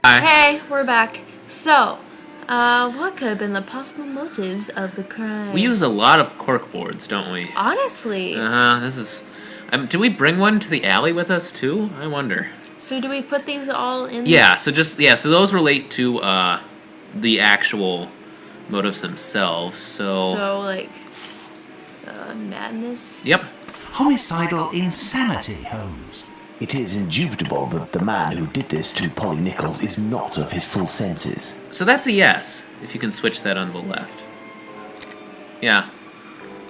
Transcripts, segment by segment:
Hey, we're back. So, what could have been the possible motives of the crime? We use a lot of cork boards, don't we? Honestly. This is... do we bring one to the alley with us, too? I wonder. So do we put these all in? Yeah, so those relate to, the actual motives themselves, so... So, like, madness? Yep. Homicidal insanity, Holmes. It is indubitable that the man who did this to Polly Nichols is not of his full senses. So that's a yes, if you can switch that on the left. Yeah.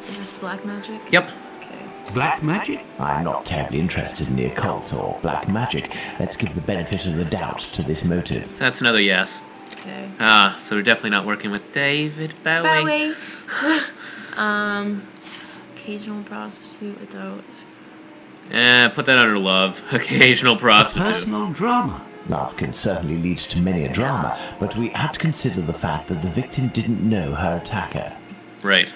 Is this black magic? Yep. Okay. Black magic? I'm not terribly interested in the occult or black magic. Let's give the benefit of the doubt to this motive. So that's another yes. Okay. So we're definitely not working with David Bowie. Occasional prostitute without... Put that under love. Occasional prostitute. Personal drama. Love can certainly lead to many a drama, but we have to consider the fact that the victim didn't know her attacker. Right.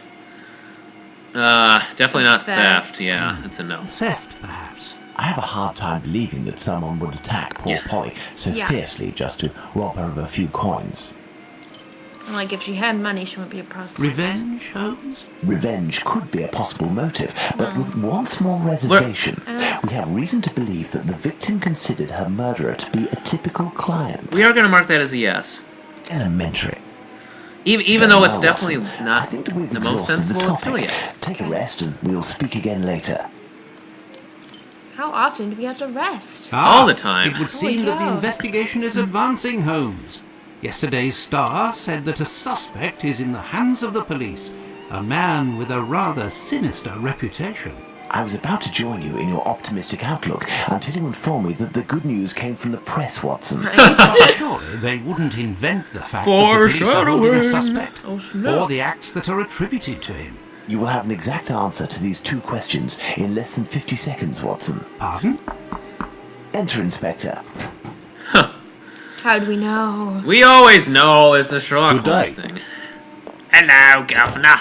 Definitely not Theft. theft. Yeah, it's a no. Theft, perhaps. I have a hard time believing that someone would attack poor Polly so fiercely just to rob her of a few coins. Like, if she had money, she wouldn't be a prostitute. Revenge, Holmes? Revenge could be a possible motive, but with one small reservation. We have reason to believe that the victim considered her murderer to be a typical client. We are going to mark that as a yes. Elementary. Even though it's Well, definitely Watson, not I think that we've the most exhausted the sensible, it's still a topic. yes. Take a rest and we'll speak again later. How often do we have to rest? All the time. It would seem that the cow. investigation is advancing, Holmes. Yesterday's Star said that a suspect is in the hands of the police, a man with a rather sinister reputation. I was about to join you in your optimistic outlook until you informed me that the good news came from the press, Watson. But surely they wouldn't invent the fact that the police are holding a suspect, or the acts that are attributed to him. You will have an exact answer to these two questions in less than 50 seconds, Watson. Pardon? Enter, Inspector. How do we know? We always know it's a Sherlock Good Holmes day. thing. Hello, Governor.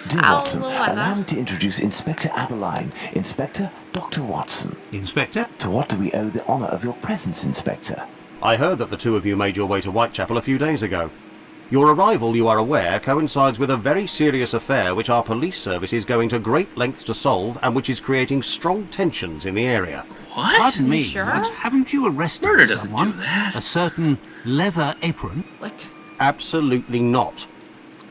Dear Ow, Watson, Lord. allow me to introduce Inspector Aberline. Inspector, Dr. Watson. Inspector? To what do we owe the honour of your presence, Inspector? I heard that the two of you made your way to Whitechapel a few days ago. Your arrival, you are aware, coincides with a very serious affair which our police service is going to great lengths to solve and which is creating strong tensions in the area. What? Pardon me, sure? but haven't you arrested Murder doesn't someone? do that. A certain leather apron? What? Absolutely not.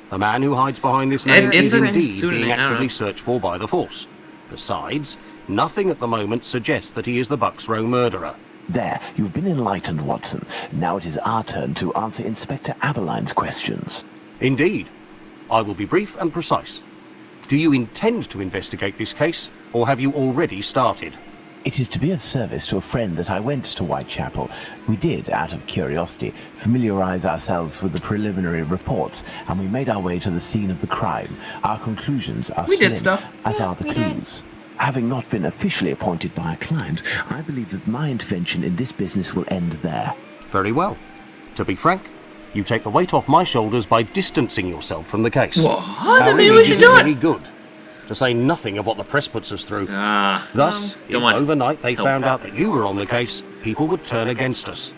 The man who hides behind this name it's is a indeed pseudonym, being I don't actively know. searched for by the force. Besides, nothing at the moment suggests that he is the Bucks Row murderer. There, you've been enlightened, Watson. Now it is our turn to answer Inspector Aberline's questions. Indeed. I will be brief and precise. Do you intend to investigate this case, or have you already started? It is to be of service to a friend that I went to Whitechapel. We did, out of curiosity, familiarise ourselves with the preliminary reports, and we made our way to the scene of the crime. Our conclusions are We did slim, stuff. as are the we did. clues. Having not been officially appointed by a client, I believe that my intervention in this business will end there. Very well. To be frank, you take the weight off my shoulders by distancing yourself from the case. What? Our Maybe we image should isn't do very it. good, to say nothing of what the press puts us through. Thus, if Don't want overnight they help. found out that you were on the case, people would turn against us.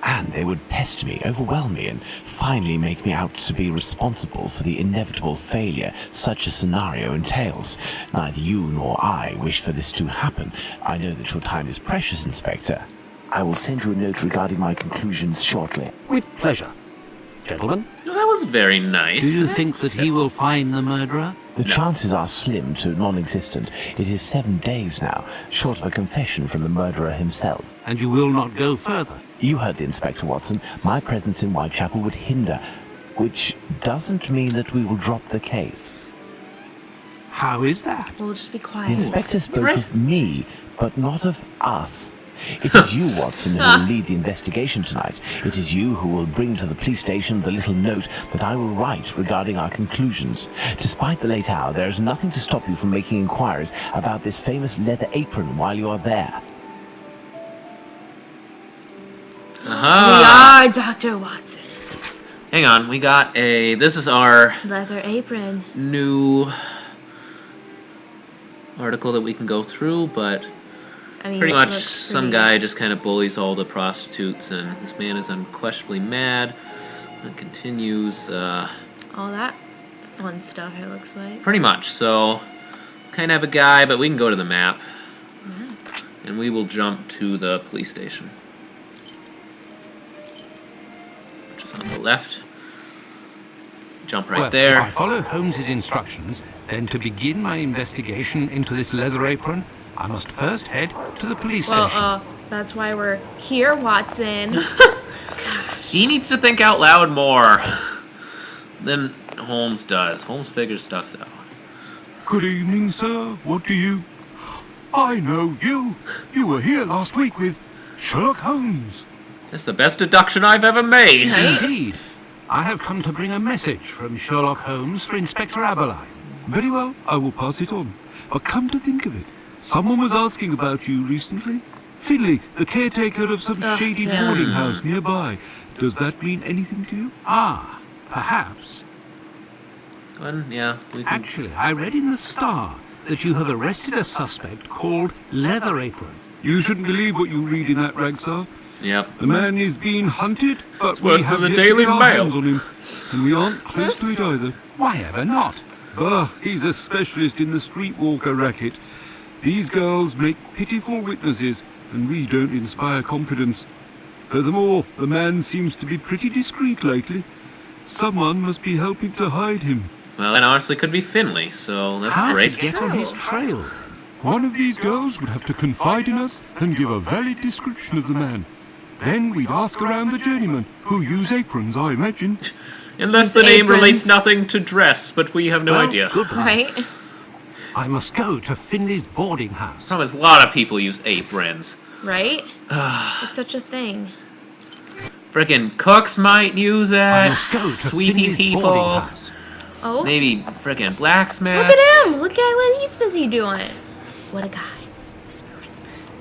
And they would pest me, overwhelm me, and finally make me out to be responsible for the inevitable failure such a scenario entails. Neither you nor I wish for this to happen. I know that your time is precious, Inspector. I will send you a note regarding my conclusions shortly. With pleasure. Gentlemen, Well, that was very nice. Do you think that he will find the murderer? The chances are slim to non-existent. It is 7 days now, short of a confession from the murderer himself. And you will not go further? You heard the Inspector, Watson. My presence in Whitechapel would hinder, which doesn't mean that we will drop the case. How is that? We'll just be The quiet. Inspector spoke of me, but not of us. It is you, Watson, who will lead the investigation tonight. It is you who will bring to the police station the little note that I will write regarding our conclusions. Despite the late hour, there is nothing to stop you from making inquiries about this famous leather apron while you are there. We are Dr. Watson. Hang on, we got a... This is our Leather apron. new article that we can go through, but I mean, Pretty it much, looks some pretty- guy just kind of bullies all the prostitutes, and this man is unquestionably mad. It continues, all that fun stuff. It looks like. pretty much. So, kind of have a guy, but we can go to the map, Yeah. and we will jump to the police station, which is on the left. Jump right Well, there. if I follow Holmes's instructions, then to begin my investigation into this leather apron, I must first head to the police station. Well, that's why we're here, Watson. He needs to think out loud more than Holmes does. Holmes figures stuff out. Good evening, sir. What do you... I know you. You were here last week with Sherlock Holmes. That's the best deduction I've ever made. Indeed. I have come to bring a message from Sherlock Holmes for Inspector Aberline. Very well, I will pass it on. But come to think of it, someone was asking about you recently. Finley, the caretaker of some shady yeah. boarding house nearby. Does that mean anything to you? Ah, perhaps. Well, yeah, we can. Actually, I read in the Star that you have arrested a suspect called Leather Apron. You shouldn't believe what you read in that rag, sir. Yep. The man is being hunted, but worse we have than the yet to Daily get our Mail. hands on him, and we aren't close to it either. Why ever not? Bah, he's a specialist in the streetwalker racket. These girls make pitiful witnesses, and we don't inspire confidence. Furthermore, the man seems to be pretty discreet lately. Someone must be helping to hide him. Well, that honestly could be Finley, so that's How great. to get on his trail? One of these girls would have to confide in us and give a valid description of the man. Then we'd ask around the journeymen, who use aprons, I imagine. Unless the These name relates aprons. nothing to dress, but we have no Well, idea. good one. Right? I must go to Finley's boarding house. Promise, a lot of people use aprons. Right? It's such a thing. Frickin' cooks might use I it. must go to Sweepy Finley's boarding people. house. Oh, Maybe frickin' blacksmith. look at him! Look at what he's busy doing. What a guy. Whisper, whisper.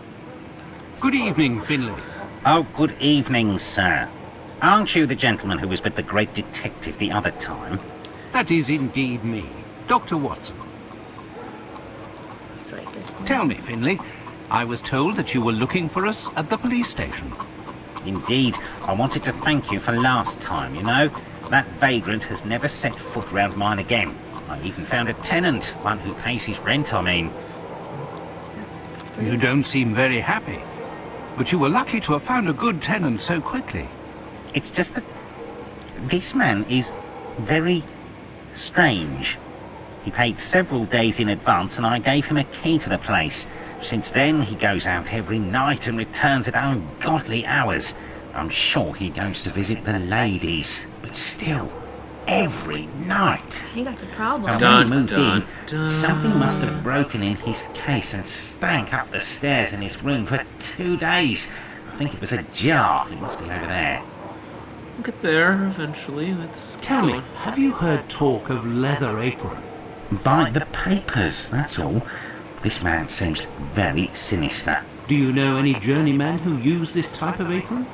Good evening, Finley. Oh, good evening, sir. Aren't you the gentleman who was with the great detective the other time? That is indeed me, Dr. Watson. He's like this. Tell me, Finley, I was told that you were looking for us at the police station. Indeed, I wanted to thank you for last time, you know. That vagrant has never set foot round mine again. I even found a tenant, one who pays his rent, I mean. That's You great. don't seem very happy. But you were lucky to have found a good tenant so quickly. It's just that this man is very strange. He paid several days in advance and I gave him a key to the place. Since then, he goes out every night and returns at ungodly hours. I'm sure he goes to visit the ladies, but still, every night. He got the problem. And Dun, when he moved dun, in, dun. something must have broken in his case and stank up the stairs in his room for 2 days. I think it was a jar. It must be over there. We'll get there eventually. Let's Tell go. me, have you heard talk of Leather Apron? By the papers, that's all. This man seems very sinister. Do you know any journeymen who use this type of apron?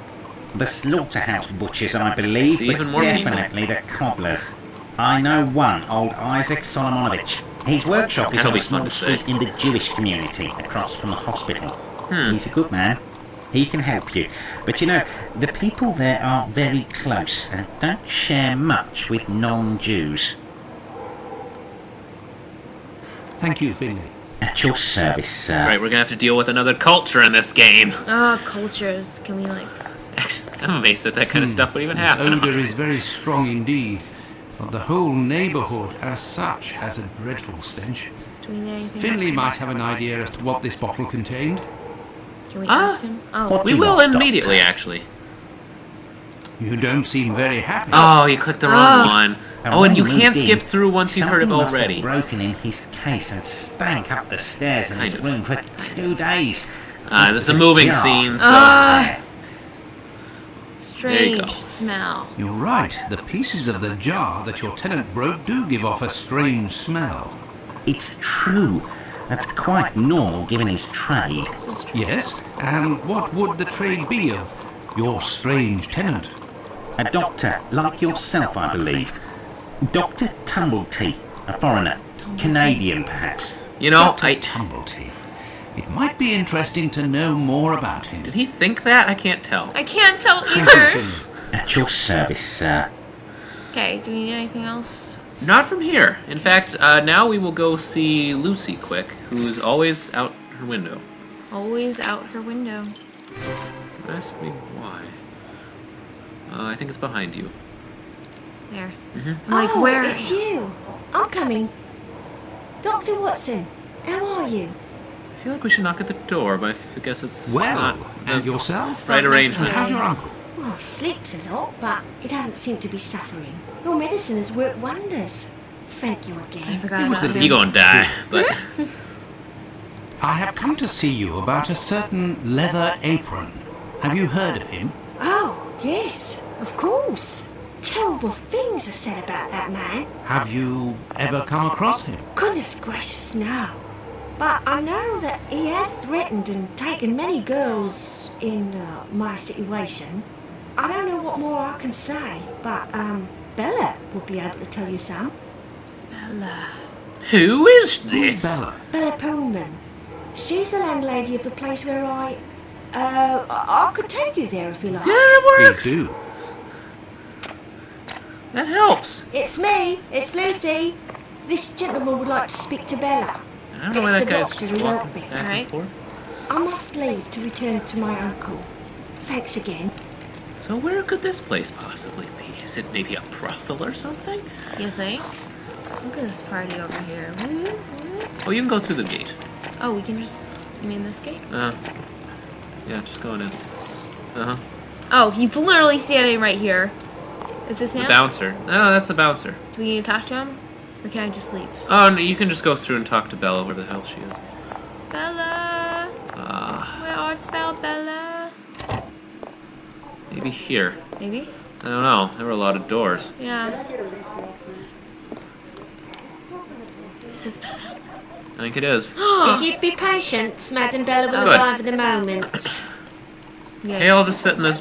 The slaughterhouse butchers, I believe, See, but even more people. definitely the cobblers. I know one, old Isaac Solomonovich. His workshop is That'll on a be fun small to say. street in the Jewish community, across from the hospital. He's a good man. He can help you. But you know, the people there are very close and don't share much with non-Jews. Thank you, Finley. At your service, sir. Right, we're gonna have to deal with another culture in this game. Oh, cultures. Can we, like... I'm amazed that that kind of stuff would even happen. Odor is very strong indeed, but the whole neighborhood as such has a dreadful stench. Do we know anything? Finley might have an idea as to what this bottle contained. Can we Ah. ask him? Oh, What? We You will want, Doctor? immediately, actually. You don't seem very happy. Oh, you clicked the wrong Oh. one. And Oh, when and you he can't moved skip in, through once you've heard it something must already. have broken in his case and stank up the stairs in his Kind of. room for 2 days. This is a moving jar. scene, so... Ah. There you strange go. smell. You're right. The pieces of the jar that your tenant broke do give off a strange smell. It's true. That's quite normal given his trade. So strange. Yes, and what would the trade be of your strange tenant? A doctor like yourself, I believe. Dr. Tumblety, a foreigner. Canadian, perhaps. You know, Dr. I... Tumblety. It might be interesting to know more about him. Did he think that? I can't tell. I can't tell Thank you, either. Finley. At your service, sir. Okay, do we need anything else? Not from here. In fact, now we will go see Lucy quick, who's always out her window. Always out her window. Ask me why. I think it's behind you. There. Mm-hmm. I'm like, where? It's you. I'm coming. Dr. Watson, how are you? I feel like we should knock at the door, but I guess it's Well, not and the yourself? right And arrangement. how's your uncle? Well, he sleeps a lot, but he doesn't seem to be suffering. Your medicine has worked wonders. Thank you I again. forgot It was about the him. He gonna die, but I have come to see you about a certain leather apron. Have you heard of him? Oh, yes, of course. Terrible things are said about that man. Have you ever come across him? Goodness gracious, no. But I know that he has threatened and taken many girls in my situation. I don't know what more I can say, but Bella will be able to tell you some. Bella. who is Who's this? Bella? Bella Pullman. She's the landlady of the place where I could take you there if you like. Yeah, that Please works. do. That helps. It's me. It's Lucy. This gentleman would like to speak to Bella. I don't know why It's that the guy's doctor just who walking helped me. back Alright. and forth. I must leave to return to my uncle. Thanks again. So where could this place possibly be? Is it maybe a brothel or something? You think? Look at this party over here. Woo, woo. Oh, you can go through the gate. Oh, we can just. You mean this gate? Yeah, just going in. Uh-huh. Oh, he's literally standing right here. Is this The him? bouncer. No, that's the bouncer. Do we need to talk to him? Or can I just leave? Oh, no, you can just go through and talk to Bella, where the hell she is. Bella! Where art thou, Bella? Maybe here. Maybe? I don't know. There were a lot of doors. Yeah. This is Bella. I think it is. If you'd be patient, Madam Bella will Good. arrive in a moment. Yeah. Hey, I'll just sit in this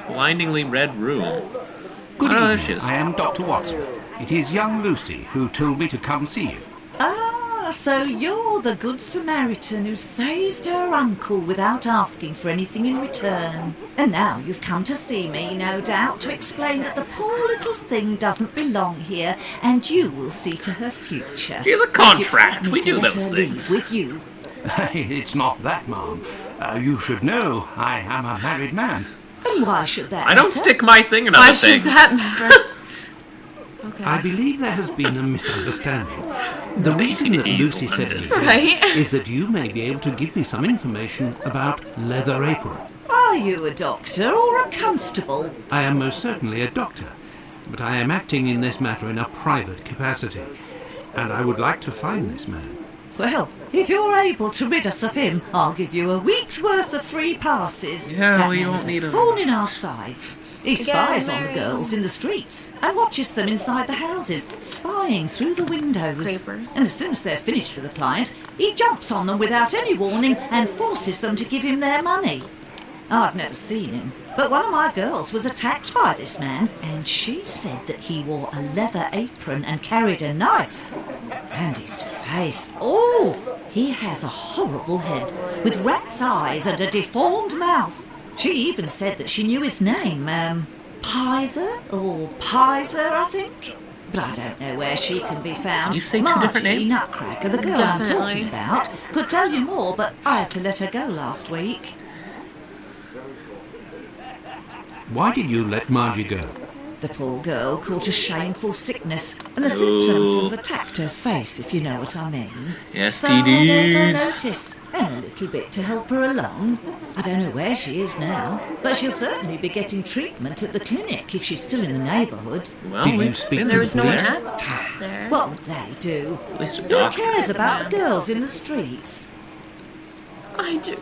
blindingly red room. Good Oh, there evening. she is. I am Dr. Watson. It is young Lucy who told me to come see you. Ah, so you're the Good Samaritan who saved her uncle without asking for anything in return. And now you've come to see me, no doubt, to explain that the poor little thing doesn't belong here, and you will see to her future. She has a If you contract. expect me We to do let those her things. leave with you. It's not that, Ma'am. You should know I am a married man. And why should that I don't matter? stick my thing in Why other should things. that matter? Okay. I believe there has been a misunderstanding. The reason that Lucy said me here Right. is that you may be able to give me some information about Leather Apron. Are you a doctor or a constable? I am most certainly a doctor, but I am acting in this matter in a private capacity, and I would like to find this man. Well, if you're able to rid us of him, I'll give you a week's worth of free passes. Yeah, That well, you man won't is a need 'em. thorn in our sides. He spies on the married. girls in the streets and watches them inside the houses, spying through the windows. Creeper. And as soon as they're finished with a client, he jumps on them without any warning and forces them to give him their money. I've never seen him, but one of my girls was attacked by this man, and she said that he wore a leather apron and carried a knife. And his face, oh, he has a horrible head, with rat's eyes and a deformed mouth. She even said that she knew his name, Pizer, or Pizer, I think. But I don't know where she can be found. You say two Margie different names? Nutcracker, the girl I'm Definitely. talking about, could tell you more, but I had to let her go last week. Why did you let Margie go? The poor girl caught a shameful sickness, and the symptoms Oh. have attacked her face, if you know what I mean. Yes, So I gave her STDs. notice, and a little bit to help her along. I don't know where she is now, but she'll certainly be getting treatment at the clinic if she's still in the neighbourhood. Well, Did you we've speak been to There was no one there. at there. What would they do? At least a Who doctor. cares about the girls in the streets? I do.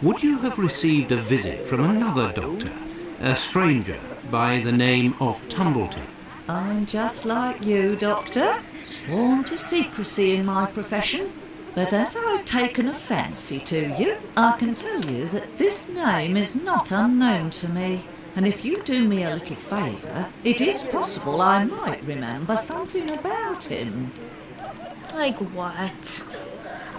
Would you have received a visit from another doctor, a stranger by the name of Tumbleton? I'm just like you, Doctor, sworn to secrecy in my profession. But as I've taken a fancy to you, I can tell you that this name is not unknown to me. And if you do me a little favour, it is possible I might remember something about him. Like what?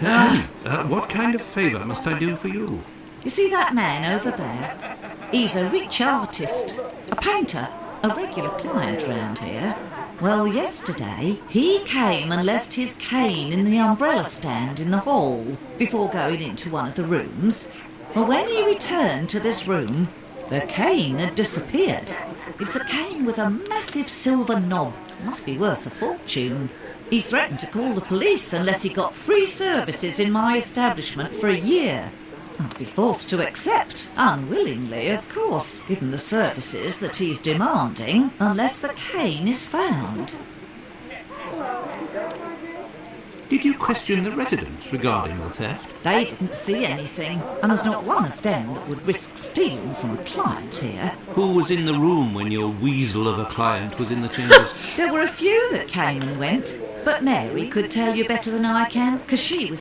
What kind of favour must I do for you? You see that man over there? He's a rich artist, a painter, a regular client round here. Well, yesterday he came and left his cane in the umbrella stand in the hall before going into one of the rooms. Well, when he returned to this room, the cane had disappeared. It's a cane with a massive silver knob. It must be worth a fortune. He threatened to call the police unless he got free services in my establishment for a year. I'd be forced to accept, unwillingly, of course, given the services that he's demanding, unless the cane is found. Did you question the residents regarding the theft? They didn't see anything, and there's not one of them that would risk stealing from a client here. Who was in the room when your weasel of a client was in the chambers? There were a few that came and went, but Mary could tell you better than I can, because she was